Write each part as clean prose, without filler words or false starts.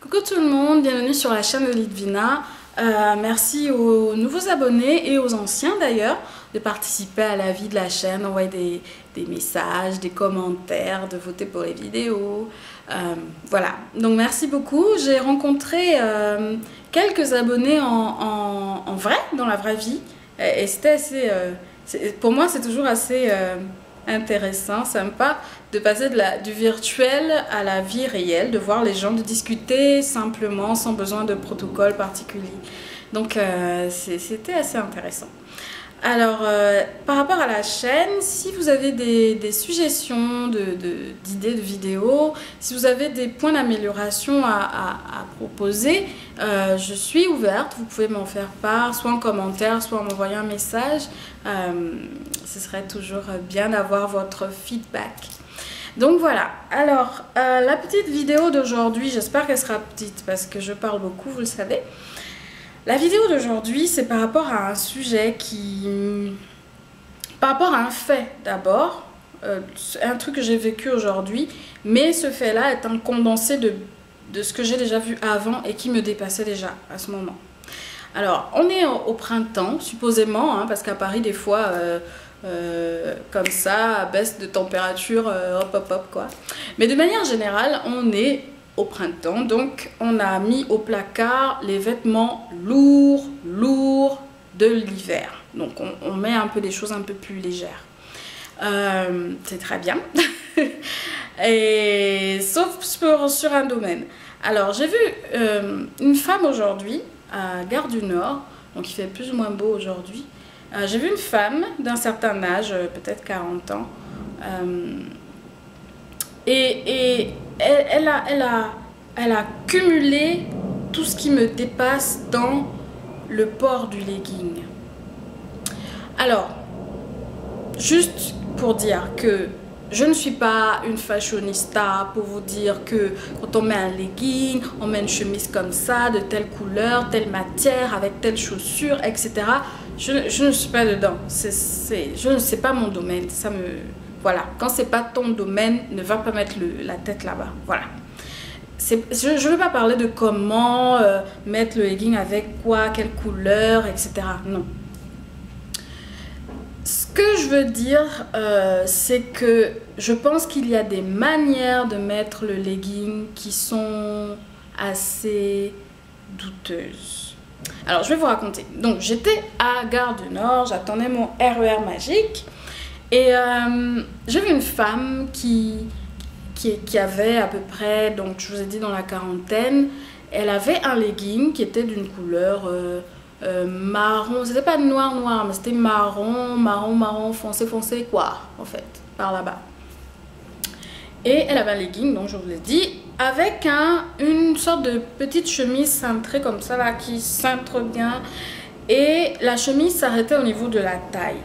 Coucou tout le monde, bienvenue sur la chaîne de Litvina. Merci aux nouveaux abonnés et aux anciens d'ailleurs de participer à la vie de la chaîne, d'envoyer des messages, des commentaires, de voter pour les vidéos. Voilà, donc merci beaucoup. J'ai rencontré quelques abonnés en vrai, dans la vraie vie. Et c'était assez... pour moi, c'est toujours assez... intéressant, sympa de passer du virtuel à la vie réelle, de voir les gens, de discuter simplement sans besoin de protocole particulier. Donc c'était assez intéressant. Alors par rapport à la chaîne, si vous avez des suggestions d'idées de vidéos, si vous avez des points d'amélioration à proposer, je suis ouverte, vous pouvez m'en faire part, soit en commentaire, soit en m'envoyant un message. Ce serait toujours bien d'avoir votre feedback. Donc voilà, alors la petite vidéo d'aujourd'hui, j'espère qu'elle sera petite parce que je parle beaucoup, vous le savez. La vidéo d'aujourd'hui, c'est par rapport à un sujet par rapport à un fait d'abord, un truc que j'ai vécu aujourd'hui, mais ce fait-là est un condensé de ce que j'ai déjà vu avant et qui me dépassait déjà à ce moment. Alors, on est au printemps, supposément, hein, parce qu'à Paris, des fois, comme ça, baisse de température, hop, hop, hop, quoi. Mais de manière générale, on est au printemps, donc on a mis au placard les vêtements lourds de l'hiver. Donc, on met un peu des choses un peu plus légères. C'est très bien. Et sauf sur un domaine. Alors, j'ai vu une femme aujourd'hui à Gare du Nord, donc il fait plus ou moins beau aujourd'hui. J'ai vu une femme d'un certain âge, peut-être 40 ans, et elle a cumulé tout ce qui me dépasse dans le port du legging. Alors, juste pour dire que je ne suis pas une fashionista pour vous dire que quand on met un legging, on met une chemise comme ça, de telle couleur, telle matière, avec telle chaussure, etc. Je ne suis pas dedans. Je ne sais pas mon domaine. Voilà. Quand c'est pas ton domaine, ne va pas mettre la tête là-bas. Voilà. Je ne veux pas parler de comment mettre le legging avec quoi, quelle couleur, etc. Non. Ce que je veux dire, c'est que je pense qu'il y a des manières de mettre le legging qui sont assez douteuses. Alors, je vais vous raconter. Donc, j'étais à Gare du Nord, j'attendais mon RER magique et j'ai vu une femme qui avait à peu près, donc je vous ai dit dans la quarantaine, elle avait un legging qui était d'une couleur marron, c'était pas noir, mais c'était marron, foncé, quoi, en fait, par là-bas. Et elle avait un legging, donc je vous l'ai dit, avec une sorte de petite chemise cintrée comme ça, là, qui cintre bien. Et la chemise s'arrêtait au niveau de la taille.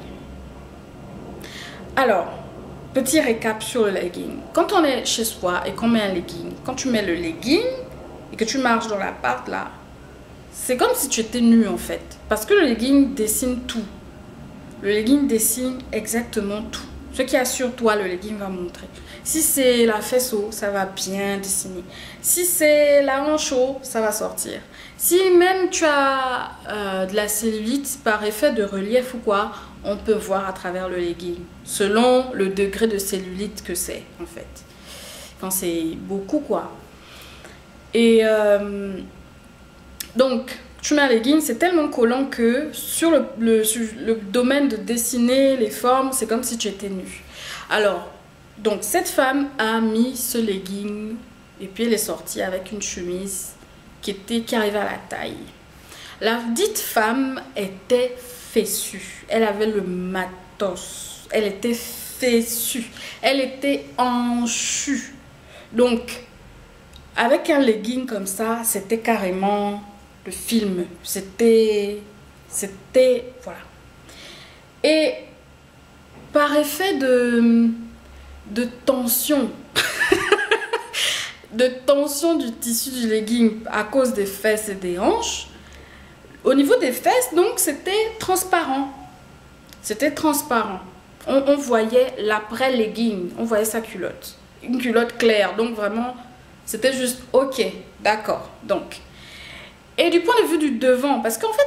Alors, petit récap sur le legging. Quand on est chez soi et qu'on met un legging, quand tu mets le legging et que tu marches dans l'appart, là, c'est comme si tu étais nu en fait. Parce que le legging dessine tout. Le legging dessine exactement tout. Ce qu'il y a sur toi, le legging va montrer. Si c'est la fesse haut, ça va bien dessiner. Si c'est la hanche haut, ça va sortir. Si même tu as de la cellulite par effet de relief ou quoi, on peut voir à travers le legging. Selon le degré de cellulite que c'est en fait. Quand c'est beaucoup quoi. Et donc, tu mets un legging, c'est tellement collant que sur le domaine de dessiner les formes, c'est comme si tu étais nu. Alors, donc cette femme a mis ce legging et puis elle est sortie avec une chemise qui arrivait à la taille. La dite femme était fessue. Elle avait le matos. Elle était fessue. Elle était enchue. Donc, avec un legging comme ça, c'était carrément le film. C'était, voilà. Et par effet de tension, de tension du tissu du legging à cause des fesses et des hanches, au niveau des fesses, donc, c'était transparent. C'était transparent. On voyait l'après-legging, on voyait sa culotte. Une culotte claire, donc vraiment... C'était juste ok, d'accord. Donc, et du point de vue du devant, parce qu'en fait,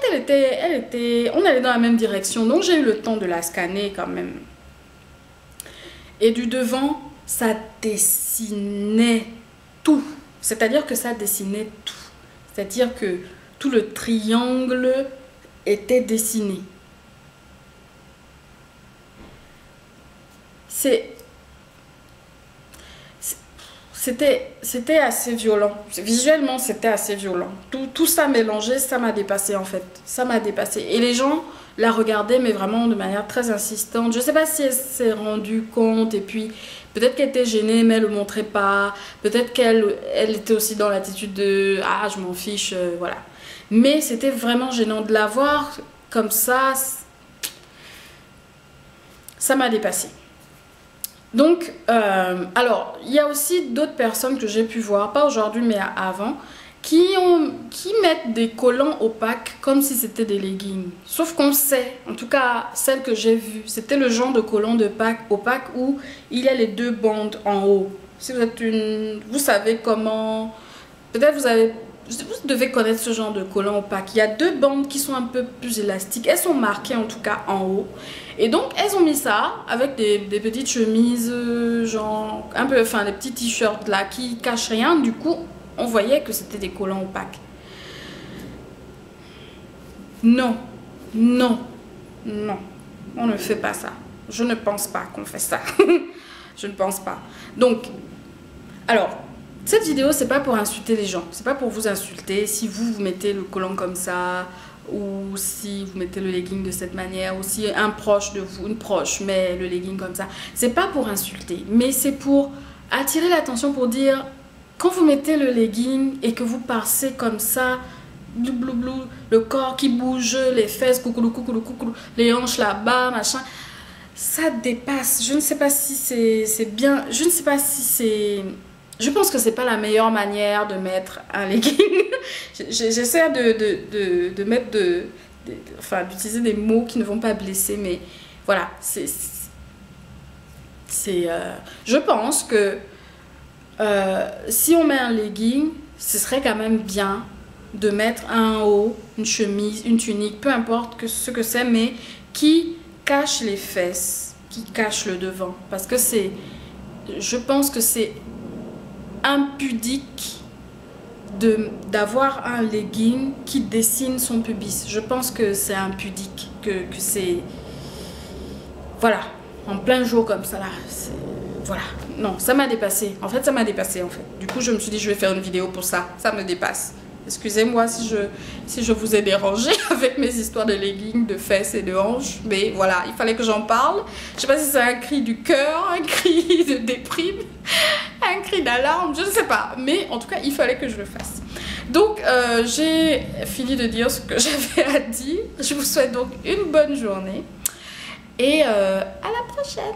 on allait dans la même direction, donc j'ai eu le temps de la scanner quand même. Et du devant, ça dessinait tout. C'est-à-dire que ça dessinait tout. C'est-à-dire que tout le triangle était dessiné. C'était assez violent. Visuellement, c'était assez violent. Tout ça mélangé, ça m'a dépassé en fait. Ça m'a dépassé. Et les gens la regardaient, mais vraiment de manière très insistante. Je ne sais pas si elle s'est rendue compte. Et puis, peut-être qu'elle était gênée, mais elle ne le montrait pas. Peut-être qu'elle était aussi dans l'attitude de « Ah, je m'en fiche, voilà ». Mais c'était vraiment gênant de la voir comme ça. Ça m'a dépassé. Donc, alors, il y a aussi d'autres personnes que j'ai pu voir, pas aujourd'hui mais avant, qui mettent des collants opaques comme si c'était des leggings. Sauf qu'on sait, en tout cas celle que j'ai vue, c'était le genre de collant opaque où il y a les deux bandes en haut. Si vous êtes vous savez comment, peut-être vous devez connaître ce genre de collant opaque. Il y a deux bandes qui sont un peu plus élastiques. Elles sont marquées en tout cas en haut. Et donc elles ont mis ça avec des petites chemises, genre un peu, enfin des petits t-shirts là qui cachent rien. Du coup, on voyait que c'était des collants opaques. Non, non, non, on ne fait pas ça. Je ne pense pas qu'on fait ça. Je ne pense pas. Donc, alors, cette vidéo, c'est pas pour insulter les gens. C'est pas pour vous insulter. Si vous mettez le collant comme ça, ou si vous mettez le legging de cette manière, ou si un proche de vous, une proche met le legging comme ça, c'est pas pour insulter, mais c'est pour attirer l'attention, pour dire, quand vous mettez le legging et que vous passez comme ça, le corps qui bouge, les fesses, coucou, les hanches là-bas, machin, ça dépasse. Je ne sais pas si c'est bien, je ne sais pas si c'est... Je pense que c'est pas la meilleure manière de mettre un legging. J'essaie de mettre enfin, d'utiliser des mots qui ne vont pas blesser, mais voilà, je pense que si on met un legging, ce serait quand même bien de mettre un haut, une chemise, une tunique, peu importe ce que c'est, mais qui cache les fesses, qui cache le devant, parce que je pense que c'est impudique d'avoir un legging qui dessine son pubis. Je pense que c'est impudique, que c'est... Voilà, en plein jour comme ça là, voilà. Non, ça m'a dépassé. En fait, ça m'a dépassé en fait. Du coup, je me suis dit, je vais faire une vidéo pour ça. Ça me dépasse. Excusez-moi si je vous ai dérangé avec mes histoires de leggings, de fesses et de hanches. Mais voilà, il fallait que j'en parle. Je sais pas si c'est un cri du cœur, un cri de déprime, un cri d'alarme, je ne sais pas. Mais en tout cas, il fallait que je le fasse. Donc, j'ai fini de dire ce que j'avais à dire. Je vous souhaite donc une bonne journée. Et à la prochaine.